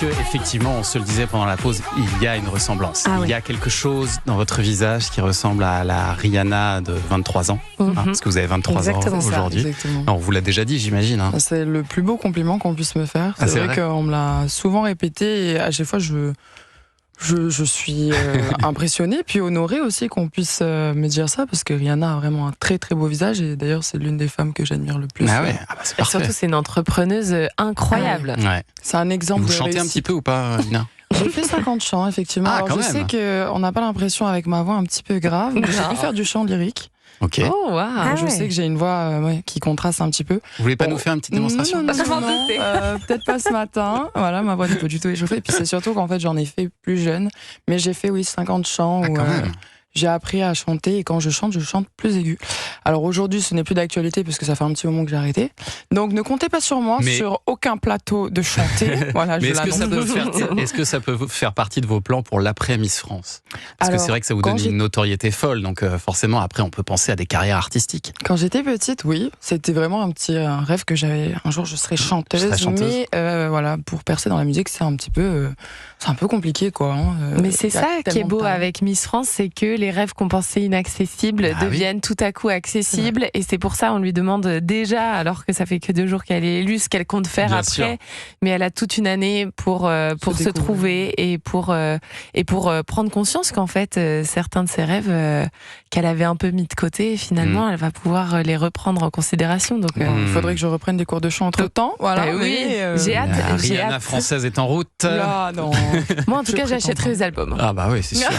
que effectivement, on se le disait pendant la pause, il y a une ressemblance. Il y a quelque chose dans votre visage qui ressemble à la Rihanna de 23 ans, parce que vous avez 23 ans aujourd'hui. On vous l'a déjà dit, j'imagine. C'est le plus beau compliment qu'on puisse me faire. C'est vrai qu'on me l'a souvent répété et à chaque fois je suis impressionnée, puis honorée aussi qu'on puisse me dire ça, parce que Rihanna a vraiment un très très beau visage, et d'ailleurs c'est l'une des femmes que j'admire le plus. C'est et surtout c'est une entrepreneuse incroyable. C'est un exemple vous de chantez un petit peu ou pas, Lina? J'ai fait 50 chants, effectivement. Alors, je sais qu'on n'a pas l'impression avec ma voix un petit peu grave, mais j'ai pu faire du chant lyrique. Ok. Oh, wow. Je sais que j'ai une voix qui contraste un petit peu. Vous voulez pas nous faire une petite démonstration? Non, peut-être pas ce matin. Voilà, ma voix n'est pas du tout échauffée. Et puis c'est surtout qu'en fait j'en ai fait plus jeune, mais j'ai fait 50 chants où j'ai appris à chanter, et quand je chante plus aigu. Alors aujourd'hui, ce n'est plus d'actualité parce que ça fait un petit moment que j'ai arrêté. Donc ne comptez pas sur moi, sur aucun plateau de chanter. Voilà, mais est-ce que ça peut faire partie de vos plans pour l'après Miss France? Parce que c'est vrai que ça vous donne une notoriété folle, donc forcément après on peut penser à des carrières artistiques. Quand j'étais petite, oui, c'était vraiment un rêve que j'avais. Un jour je serais chanteuse, mais voilà, pour percer dans la musique, c'est un peu compliqué, quoi. Mais c'est ça qui est beau avec Miss France, c'est que les rêves qu'on pensait inaccessibles deviennent tout à coup accessibles, et c'est pour ça on lui demande déjà, alors que ça fait que 2 jours qu'elle est élue, ce qu'elle compte faire après, mais elle a toute une année pour se trouver et pour prendre conscience qu'en fait certains de ses rêves qu'elle avait un peu mis de côté, finalement elle va pouvoir les reprendre en considération. Donc il faudrait que je reprenne des cours de chant entre temps. Voilà, j'ai hâte. Rihanna française est en route. Là, non. Moi en tout cas j'achèterai les albums. Ah bah oui, c'est sûr.